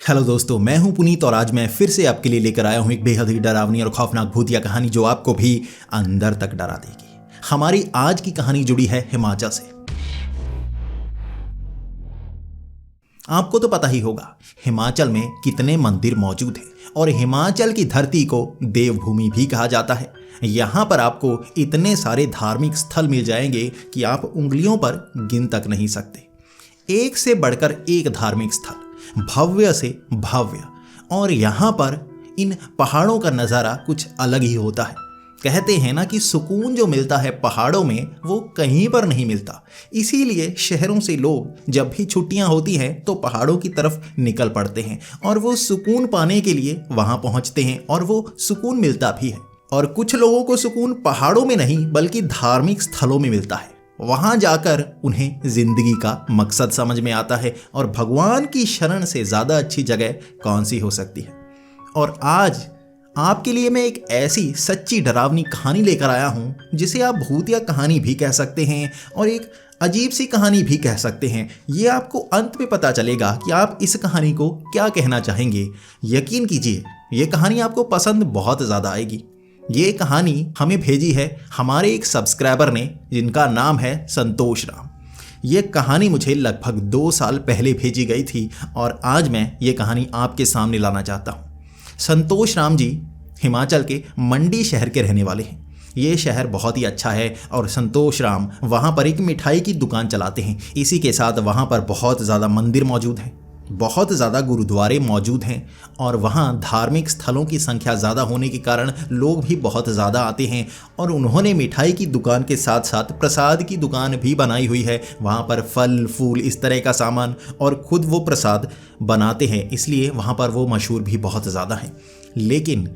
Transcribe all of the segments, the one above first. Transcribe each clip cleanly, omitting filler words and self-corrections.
Hello दोस्तों, मैं हूं पुनीत और आज मैं फिर से आपके लिए लेकर आया हूं एक बेहद ही डरावनी और खौफनाक भूतिया कहानी जो आपको भी अंदर तक डरा देगी। हमारी आज की कहानी जुड़ी है हिमाचल से। आपको तो पता ही होगा हिमाचल में कितने मंदिर मौजूद हैं और हिमाचल की धरती को देवभूमि भी कहा जाता है। यहाँ पर आपको इतने सारे धार्मिक स्थल मिल जाएंगे कि आप उंगलियों पर गिन तक नहीं सकते। एक से बढ़कर एक धार्मिक स्थल, भव्य से भव्य, और यहाँ पर इन पहाड़ों का नज़ारा कुछ अलग ही होता है। कहते हैं ना कि सुकून जो मिलता है पहाड़ों में वो कहीं पर नहीं मिलता। इसीलिए शहरों से लोग जब भी छुट्टियां होती हैं तो पहाड़ों की तरफ निकल पड़ते हैं और वो सुकून पाने के लिए वहां पहुंचते हैं और वो सुकून मिलता भी है। और कुछ लोगों को सुकून पहाड़ों में नहीं बल्कि धार्मिक स्थलों में मिलता है। वहां जाकर उन्हें जिंदगी का मकसद समझ में आता है और भगवान की शरण से ज़्यादा अच्छी जगह कौन सी हो सकती है। और आज आपके लिए मैं एक ऐसी सच्ची डरावनी कहानी लेकर आया हूं जिसे आप भूतिया कहानी भी कह सकते हैं और एक अजीब सी कहानी भी कह सकते हैं। ये आपको अंत में पता चलेगा कि आप इस कहानी को क्या कहना चाहेंगे। यकीन कीजिए ये कहानी आपको पसंद बहुत ज़्यादा आएगी। ये कहानी हमें भेजी है हमारे एक सब्सक्राइबर ने जिनका नाम है संतोष राम। ये कहानी मुझे लगभग 2 साल पहले भेजी गई थी और आज मैं ये कहानी आपके सामने लाना चाहता हूँ। संतोष राम जी हिमाचल के मंडी शहर के रहने वाले हैं। ये शहर बहुत ही अच्छा है और संतोष राम वहाँ पर एक मिठाई की दुकान चलाते हैं। इसी के साथ वहाँ पर बहुत ज़्यादा मंदिर मौजूद हैं, बहुत ज़्यादा गुरुद्वारे मौजूद हैं और वहाँ धार्मिक स्थलों की संख्या ज़्यादा होने के कारण लोग भी बहुत ज़्यादा आते हैं। और उन्होंने मिठाई की दुकान के साथ साथ प्रसाद की दुकान भी बनाई हुई है। वहाँ पर फल फूल इस तरह का सामान और ख़ुद वो प्रसाद बनाते हैं, इसलिए वहाँ पर वो मशहूर भी बहुत ज़्यादा हैं। लेकिन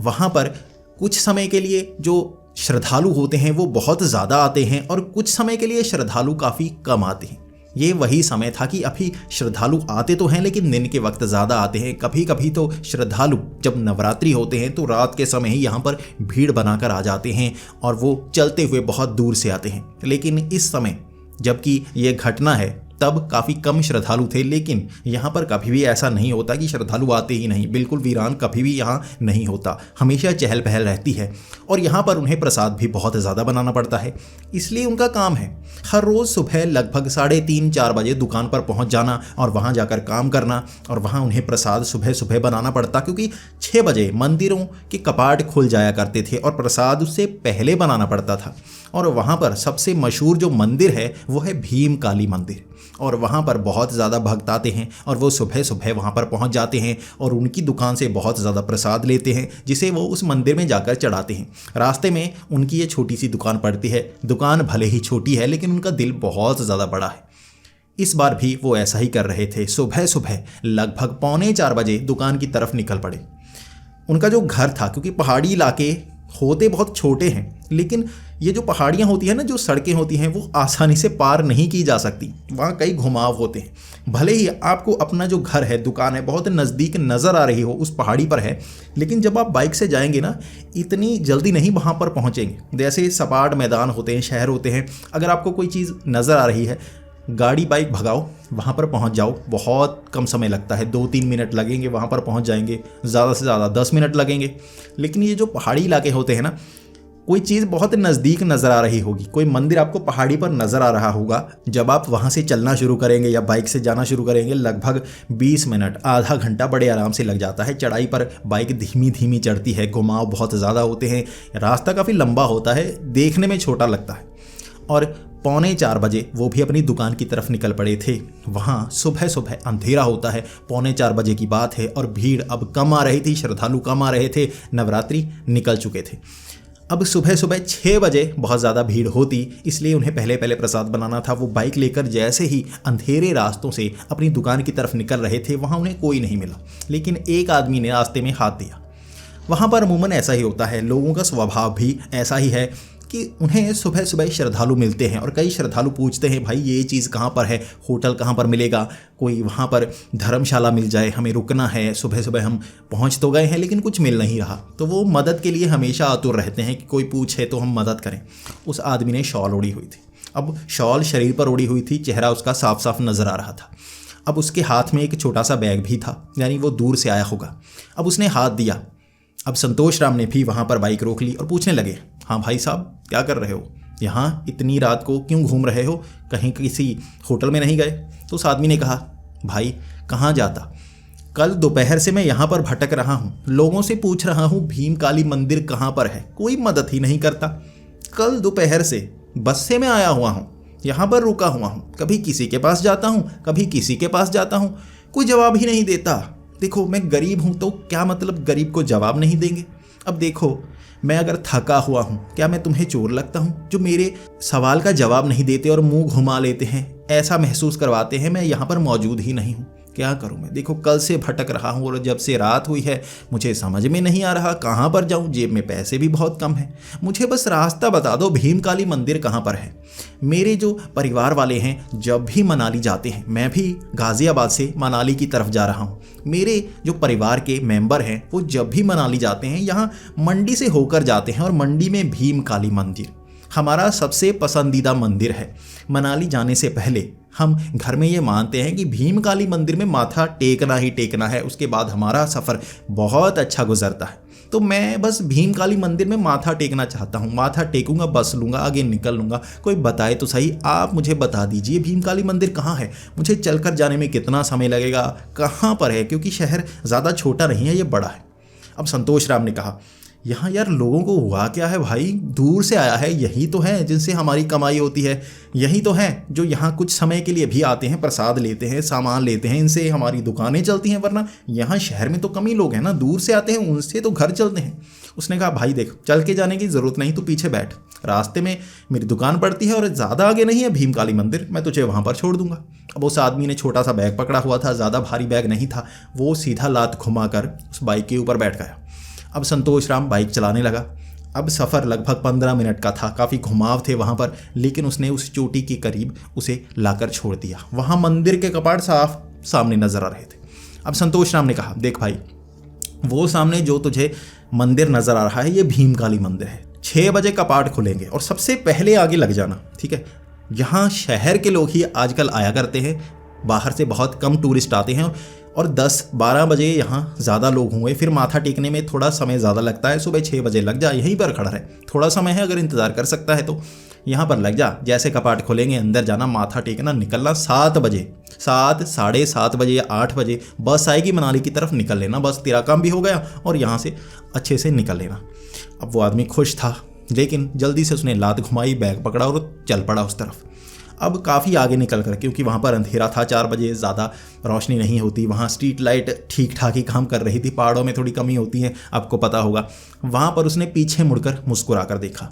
वहाँ पर कुछ समय के लिए जो श्रद्धालु होते हैं वो बहुत ज़्यादा आते हैं और कुछ समय के लिए श्रद्धालु काफ़ी कम आते हैं। ये वही समय था कि अभी श्रद्धालु आते तो हैं लेकिन दिन के वक्त ज़्यादा आते हैं। कभी कभी तो श्रद्धालु जब नवरात्रि होते हैं तो रात के समय ही यहाँ पर भीड़ बनाकर आ जाते हैं और वो चलते हुए बहुत दूर से आते हैं। लेकिन इस समय जबकि ये घटना है तब काफ़ी कम श्रद्धालु थे, लेकिन यहाँ पर कभी भी ऐसा नहीं होता कि श्रद्धालु आते ही नहीं। बिल्कुल वीरान कभी भी यहाँ नहीं होता, हमेशा चहल पहल रहती है। और यहाँ पर उन्हें प्रसाद भी बहुत ज़्यादा बनाना पड़ता है, इसलिए उनका काम है हर रोज़ सुबह लगभग 3:30-4 बजे दुकान पर पहुँच जाना और वहाँ जाकर काम करना। और वहाँ उन्हें प्रसाद सुबह सुबह बनाना पड़ता क्योंकि 6 बजे मंदिरों के कपाट खुल जाया करते थे और प्रसाद उससे पहले बनाना पड़ता था। और वहाँ पर सबसे मशहूर जो मंदिर है वो है भीम काली मंदिर और वहाँ पर बहुत ज़्यादा भक्त आते हैं और वो सुबह सुबह वहाँ पर पहुँच जाते हैं और उनकी दुकान से बहुत ज़्यादा प्रसाद लेते हैं जिसे वो उस मंदिर में जाकर चढ़ाते हैं। रास्ते में उनकी ये छोटी सी दुकान पड़ती है। दुकान भले ही छोटी है लेकिन उनका दिल बहुत ज़्यादा बड़ा है। इस बार भी वो ऐसा ही कर रहे थे। सुबह सुबह लगभग 3:45 बजे दुकान की तरफ निकल पड़े। उनका जो घर था, क्योंकि पहाड़ी इलाके होते बहुत छोटे हैं लेकिन ये जो पहाड़ियाँ होती हैं ना, जो सड़कें होती हैं वो आसानी से पार नहीं की जा सकती, वहाँ कई घुमाव होते हैं। भले ही आपको अपना जो घर है, दुकान है, बहुत नज़दीक नज़र आ रही हो, उस पहाड़ी पर है, लेकिन जब आप बाइक से जाएंगे ना इतनी जल्दी नहीं वहाँ पर पहुँचेंगे। जैसे सपाट मैदान होते हैं, शहर होते हैं, अगर आपको कोई चीज़ नज़र आ रही है, गाड़ी बाइक भगाओ, वहाँ पर पहुँच जाओ। बहुत कम समय लगता है, 2-3 मिनट लगेंगे, वहाँ पर पहुँच जाएंगे। ज़्यादा से ज़्यादा 10 मिनट लगेंगे। लेकिन ये जो पहाड़ी इलाके होते हैं ना, कोई चीज़ बहुत नज़दीक नज़र आ रही होगी, कोई मंदिर आपको पहाड़ी पर नज़र आ रहा होगा, जब आप वहाँ से चलना शुरू करेंगे या बाइक से जाना शुरू करेंगे लगभग 20 मिनट, आधा घंटा बड़े आराम से लग जाता है। चढ़ाई पर बाइक धीमी धीमी चढ़ती है, घुमाव बहुत ज़्यादा होते हैं, रास्ता काफ़ी लंबा होता है, देखने में छोटा लगता है। और 3:45 बजे वो भी अपनी दुकान की तरफ निकल पड़े थे। वहाँ सुबह सुबह अंधेरा होता है, 3:45 बजे की बात है और भीड़ अब कम आ रही थी, श्रद्धालु कम आ रहे थे, नवरात्रि निकल चुके थे। अब सुबह सुबह 6 बजे बहुत ज़्यादा भीड़ होती, इसलिए उन्हें पहले पहले प्रसाद बनाना था। वो बाइक लेकर जैसे ही अंधेरे रास्तों से अपनी दुकान की तरफ निकल रहे थे, वहाँ उन्हें कोई नहीं मिला, लेकिन एक आदमी ने रास्ते में हाथ दिया। वहाँ पर अमूमन ऐसा ही होता है, लोगों का स्वभाव भी ऐसा ही है कि उन्हें सुबह सुबह श्रद्धालु मिलते हैं और कई श्रद्धालु पूछते हैं, भाई ये चीज़ कहाँ पर है, होटल कहाँ पर मिलेगा, कोई वहाँ पर धर्मशाला मिल जाए, हमें रुकना है, सुबह सुबह हम पहुँच तो गए हैं लेकिन कुछ मिल नहीं रहा। तो वो मदद के लिए हमेशा आतुर रहते हैं कि कोई पूछे तो हम मदद करें। उस आदमी ने शॉल ओढ़ी हुई थी। अब शॉल शरीर पर ओढ़ी हुई थी, चेहरा उसका साफ साफ नज़र आ रहा था। अब उसके हाथ में एक छोटा सा बैग भी था, यानी वो दूर से आया होगा। अब उसने हाथ दिया। अब संतोष राम ने भी वहाँ पर बाइक रोक ली और पूछने लगे, हाँ भाई साहब क्या कर रहे हो, यहाँ इतनी रात को क्यों घूम रहे हो, कहीं किसी होटल में नहीं गए? तो उस आदमी ने कहा, भाई कहाँ जाता, कल दोपहर से मैं यहाँ पर भटक रहा हूँ, लोगों से पूछ रहा हूँ भीम काली मंदिर कहाँ पर है, कोई मदद ही नहीं करता। कल दोपहर से बस से मैं आया हुआ हूँ, यहाँ पर रुका हुआ हूँ, कभी किसी के पास जाता हूँ, कभी किसी के पास जाता हूँ, कोई जवाब ही नहीं देता। देखो मैं गरीब हूँ तो क्या मतलब गरीब को जवाब नहीं देंगे। अब देखो मैं अगर थका हुआ हूँ, क्या मैं तुम्हें चोर लगता हूँ जो मेरे सवाल का जवाब नहीं देते और मुंह घुमा लेते हैं, ऐसा महसूस करवाते हैं मैं यहाँ पर मौजूद ही नहीं हूँ। क्या करूँ मैं, देखो कल से भटक रहा हूँ और जब से रात हुई है मुझे समझ में नहीं आ रहा कहाँ पर जाऊँ, जेब में पैसे भी बहुत कम हैं, मुझे बस रास्ता बता दो भीम काली मंदिर कहाँ पर है। मेरे जो परिवार वाले हैं जब भी मनाली जाते हैं, मैं भी गाज़ियाबाद से मनाली की तरफ जा रहा हूँ, मेरे जो परिवार के मेंबर हैं वो जब भी मनाली जाते हैं यहाँ मंडी से होकर जाते हैं और मंडी में भीम काली मंदिर हमारा सबसे पसंदीदा मंदिर है। मनाली जाने से पहले हम घर में ये मानते हैं कि भीम काली मंदिर में माथा टेकना ही टेकना है, उसके बाद हमारा सफ़र बहुत अच्छा गुजरता है। तो मैं बस भीम काली मंदिर में माथा टेकना चाहता हूँ, माथा टेकूंगा, बस लूँगा, आगे निकल लूँगा। कोई बताए तो सही, आप मुझे बता दीजिए भीम काली मंदिर कहाँ है, मुझे चलकर जाने में कितना समय लगेगा, कहाँ पर है, क्योंकि शहर ज़्यादा छोटा नहीं है, ये बड़ा है। अब संतोष राम ने कहा, यहाँ यार लोगों को हुआ क्या है भाई, दूर से आया है, यही तो है जिनसे हमारी कमाई होती है, यही तो हैं जो यहाँ कुछ समय के लिए भी आते हैं, प्रसाद लेते हैं, सामान लेते हैं, इनसे हमारी दुकानें चलती हैं, वरना यहाँ शहर में तो कम ही लोग हैं ना, दूर से आते हैं उनसे तो घर चलते हैं। उसने कहा, भाई देख चल के जाने की ज़रूरत नहीं, तू पीछे बैठ, रास्ते में मेरी दुकान पड़ती है और ज़्यादा आगे नहीं है भीम काली मंदिर, मैं तुझे वहाँ पर छोड़ दूंगा। अब उस आदमी ने छोटा सा बैग पकड़ा हुआ था, ज़्यादा भारी बैग नहीं था, वो सीधा लात घुमाकर उस बाइक के ऊपर बैठ गया। अब संतोष राम बाइक चलाने लगा। अब सफ़र लगभग 15 मिनट का था, काफ़ी घुमाव थे वहाँ पर, लेकिन उसने उस चोटी के करीब उसे लाकर छोड़ दिया। वहाँ मंदिर के कपाट साफ सामने नज़र आ रहे थे। अब संतोष राम ने कहा, देख भाई वो सामने जो तुझे मंदिर नज़र आ रहा है ये भीम काली मंदिर है, 6 बजे कपाट खुलेंगे और सबसे पहले आगे लग जाना, ठीक है। यहाँ शहर के लोग ही आजकल आया करते हैं, बाहर से बहुत कम टूरिस्ट आते हैं और 10-12 बजे यहाँ ज़्यादा लोग होंगे, फिर माथा टेकने में थोड़ा समय ज़्यादा लगता है। सुबह 6 बजे लग जा, यहीं पर खड़ा है, थोड़ा समय है, अगर इंतज़ार कर सकता है तो यहाँ पर लग जा। जैसे कपाट खोलेंगे अंदर जाना, माथा टेकना, निकलना 7 बजे, 7, 7:30 बजे या 8 बजे बस आएगी मनाली की तरफ, निकल लेना, बस तेरा काम भी हो गया और यहाँ से अच्छे से निकल लेना। अब वो आदमी खुश था, लेकिन जल्दी से उसने लात घुमाई, बैग पकड़ा और चल पड़ा उस तरफ। अब काफ़ी आगे निकल कर, क्योंकि वहाँ पर अंधेरा था, 4 बजे ज़्यादा रोशनी नहीं होती, वहाँ स्ट्रीट लाइट ठीक ठाक ही काम कर रही थी, पहाड़ों में थोड़ी कमी होती है, आपको पता होगा। वहाँ पर उसने पीछे मुड़कर मुस्कुरा कर देखा।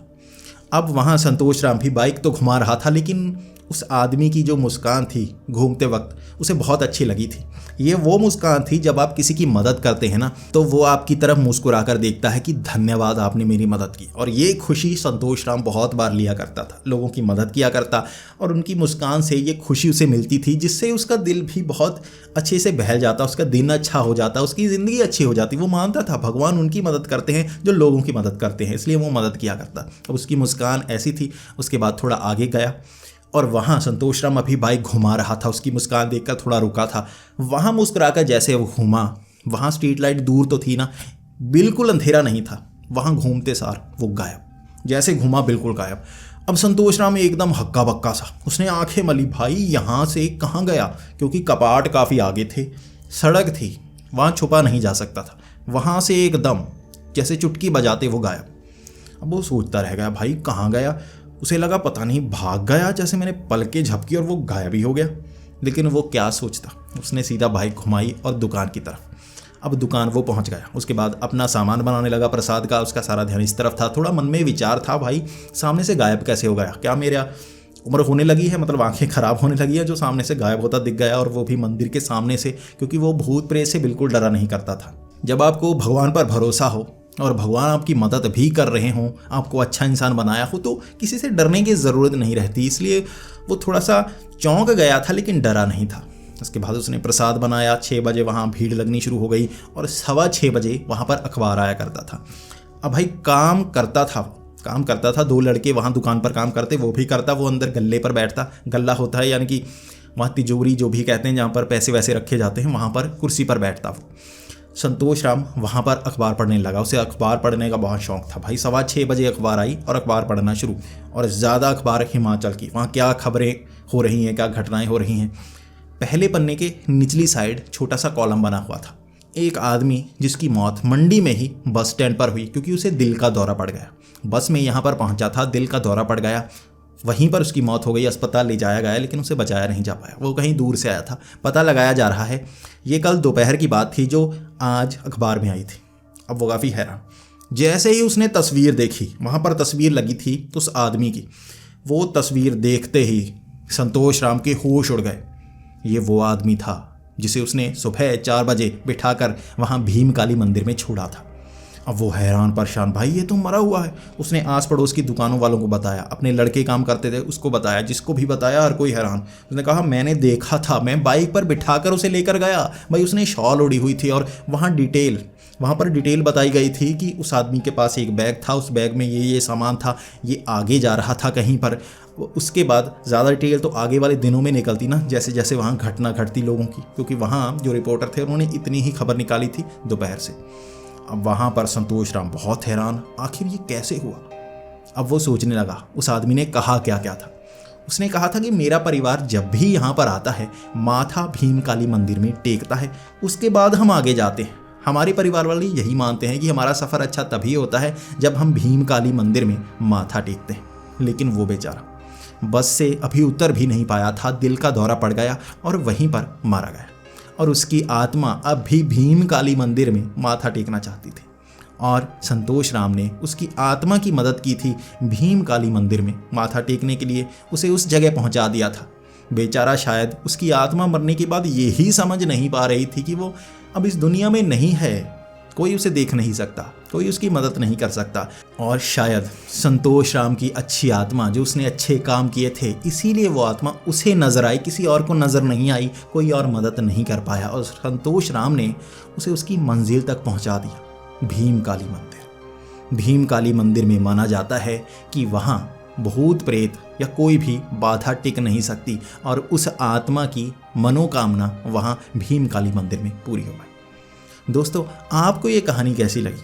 अब वहाँ संतोष राम भी बाइक तो घुमा रहा था, लेकिन उस आदमी की जो मुस्कान थी घूमते वक्त उसे बहुत अच्छी लगी थी। ये वो मुस्कान थी जब आप किसी की मदद करते हैं ना, तो वो आपकी तरफ मुस्कुरा कर देखता है कि धन्यवाद आपने मेरी मदद की। और ये खुशी संतोष राम बहुत बार लिया करता था, लोगों की मदद किया करता और उनकी मुस्कान से ये खुशी उसे मिलती थी, जिससे उसका दिल भी बहुत अच्छे से बहल जाता, उसका दिन अच्छा हो जाता, उसकी ज़िंदगी अच्छी हो जाती। वो मानता था भगवान उनकी मदद करते हैं जो लोगों की मदद करते हैं, इसलिए वो मदद किया करता। अब उसकी मुस्कान ऐसी थी। उसके बाद थोड़ा आगे गया और वहाँ संतोष राम अभी बाइक घुमा रहा था, उसकी मुस्कान देखकर थोड़ा रुका था। वहाँ मुस्कुराकर जैसे वो घूमा, वहाँ स्ट्रीट लाइट दूर तो थी ना, बिल्कुल अंधेरा नहीं था, वहाँ घूमते सार वो गायब, जैसे घूमा बिल्कुल गायब। अब संतोष राम एकदम हक्का बक्का सा, उसने आंखें मली, भाई यहाँ से कहाँ गया, क्योंकि कपाट काफ़ी आगे थे, सड़क थी, वहाँ छुपा नहीं जा सकता था, वहाँ से एकदम जैसे चुटकी बजाते वो गायब। अब वो सोचता रह गया, भाई कहाँ गया। उसे लगा पता नहीं भाग गया, जैसे मैंने पलकें झपकी और वो गायब ही हो गया। लेकिन वो क्या सोचता, उसने सीधा बाइक घुमाई और दुकान की तरफ। अब दुकान वो पहुंच गया, उसके बाद अपना सामान बनाने लगा प्रसाद का, उसका सारा ध्यान इस तरफ था। थोड़ा मन में विचार था, भाई सामने से गायब कैसे हो गया, क्या मेरा उम्र होने लगी है, मतलब आंखें ख़राब होने लगी है जो सामने से गायब होता दिख गया, और वो भी मंदिर के सामने से, क्योंकि वो भूत प्रेत से बिल्कुल डरा नहीं करता था। जब आपको भगवान पर भरोसा हो और भगवान आपकी मदद भी कर रहे हों, आपको अच्छा इंसान बनाया हो, तो किसी से डरने की ज़रूरत नहीं रहती। इसलिए वो थोड़ा सा चौंक गया था, लेकिन डरा नहीं था। उसके बाद उसने प्रसाद बनाया। 6 बजे वहाँ भीड़ लगनी शुरू हो गई और 6:15 बजे वहाँ पर अखबार आया करता था। अब भाई काम करता था, 2 लड़के वहाँ दुकान पर काम करते, वो भी करता, वो अंदर गल्ले पर बैठता। गल्ला होता है यानी कि वहाँ तिजोरी जो भी कहते हैं जहाँ पर पैसे वैसे रखे जाते हैं, वहाँ पर कुर्सी पर बैठता वो। संतोष राम वहाँ पर अखबार पढ़ने लगा। उसे अखबार पढ़ने का बहुत शौक था भाई। 6:15 बजे अखबार आई और अखबार पढ़ना शुरू, और ज़्यादा अखबार हिमाचल की, वहाँ क्या खबरें हो रही हैं, क्या घटनाएं हो रही हैं। पहले पन्ने के निचली साइड छोटा सा कॉलम बना हुआ था, एक आदमी जिसकी मौत मंडी में ही बस स्टैंड पर हुई क्योंकि उसे दिल का दौरा पड़ गया। बस में यहाँ पर पहुँचा था, दिल का दौरा पड़ गया, वहीं पर उसकी मौत हो गई। अस्पताल ले जाया गया लेकिन उसे बचाया नहीं जा पाया, वो कहीं दूर से आया था। पता लगाया जा रहा है ये कल दोपहर की बात थी जो आज अखबार में आई थी। अब वो काफ़ी हैरान, जैसे ही उसने तस्वीर देखी, वहाँ पर तस्वीर लगी थी तो उस आदमी की, वो तस्वीर देखते ही संतोष राम के होश उड़ गए। ये वो आदमी था जिसे उसने सुबह 4 बजे बिठाकर वहाँ भीमकाली मंदिर में छोड़ा था। अब वो हैरान परेशान, भाई ये तो मरा हुआ है। उसने आस पड़ोस की दुकानों वालों को बताया, अपने लड़के काम करते थे उसको बताया, जिसको भी बताया हर कोई हैरान। उसने कहा मैंने देखा था, मैं बाइक पर बिठाकर उसे लेकर गया। भाई उसने शॉल ओढ़ी हुई थी और वहाँ पर डिटेल बताई गई थी कि उस आदमी के पास एक बैग था, उस बैग में ये सामान था, ये आगे जा रहा था कहीं पर। उसके बाद ज़्यादा डिटेल तो आगे वाले दिनों में निकलती ना, जैसे जैसे वहाँ घटना घटती लोगों की, क्योंकि वहाँ जो रिपोर्टर थे उन्होंने इतनी ही खबर निकाली थी दोपहर से। अब वहाँ पर संतोष राम बहुत हैरान, आखिर ये कैसे हुआ। अब वो सोचने लगा उस आदमी ने कहा क्या क्या था। उसने कहा था कि मेरा परिवार जब भी यहाँ पर आता है माथा भीमकाली मंदिर में टेकता है, उसके बाद हम आगे जाते हैं। हमारे परिवार वाले यही मानते हैं कि हमारा सफ़र अच्छा तभी होता है जब हम भीमकाली मंदिर में माथा टेकते हैं। लेकिन वो बेचारा बस से अभी उतर भी नहीं पाया था, दिल का दौरा पड़ गया और वहीं पर मारा गया। और उसकी आत्मा अब भी भीमकाली मंदिर में माथा टेकना चाहती थी, और संतोष राम ने उसकी आत्मा की मदद की थी। भीमकाली मंदिर में माथा टेकने के लिए उसे उस जगह पहुंचा दिया था। बेचारा शायद उसकी आत्मा मरने के बाद यही समझ नहीं पा रही थी कि वो अब इस दुनिया में नहीं है, कोई उसे देख नहीं सकता, कोई उसकी मदद नहीं कर सकता। और शायद संतोष राम की अच्छी आत्मा, जो उसने अच्छे काम किए थे, इसीलिए वो आत्मा उसे नजर आई, किसी और को नजर नहीं आई, कोई और मदद नहीं कर पाया। और संतोष राम ने उसे उसकी मंजिल तक पहुंचा दिया, भीमकाली मंदिर। भीमकाली मंदिर में माना जाता है कि वहाँ भूत प्रेत या कोई भी बाधा टिक नहीं सकती, और उस आत्मा की मनोकामना वहाँ भीमकाली मंदिर में पूरी हो गई। दोस्तों, आपको ये कहानी कैसी लगी?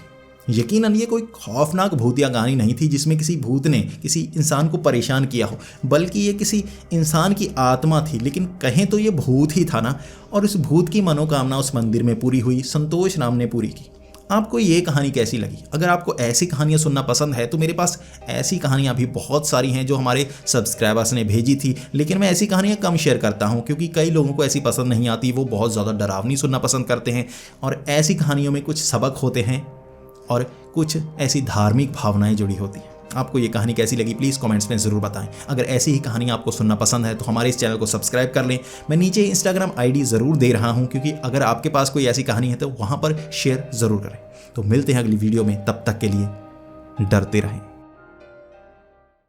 यकीनन ये कोई खौफनाक भूतिया कहानी नहीं थी जिसमें किसी भूत ने किसी इंसान को परेशान किया हो, बल्कि ये किसी इंसान की आत्मा थी। लेकिन कहें तो ये भूत ही था ना, और उस भूत की मनोकामना उस मंदिर में पूरी हुई, संतोष राम ने पूरी की। आपको ये कहानी कैसी लगी? अगर आपको ऐसी कहानियाँ सुनना पसंद है तो मेरे पास ऐसी कहानियाँ भी बहुत सारी हैं जो हमारे सब्सक्राइबर्स ने भेजी थी, लेकिन मैं ऐसी कहानियाँ कम शेयर करता हूँ क्योंकि कई लोगों को ऐसी पसंद नहीं आती, वो बहुत ज़्यादा डरावनी सुनना पसंद करते हैं। और ऐसी कहानियों में कुछ सबक होते हैं और कुछ ऐसी धार्मिक भावनाएं जुड़ी होती हैं। आपको ये कहानी कैसी लगी प्लीज़ कमेंट्स में ज़रूर बताएं। अगर ऐसी ही कहानी आपको सुनना पसंद है तो हमारे इस चैनल को सब्सक्राइब कर लें। मैं नीचे इंस्टाग्राम आईडी ज़रूर दे रहा हूँ, क्योंकि अगर आपके पास कोई ऐसी कहानी है तो वहाँ पर शेयर ज़रूर करें। तो मिलते हैं अगली वीडियो में, तब तक के लिए डरते रहें।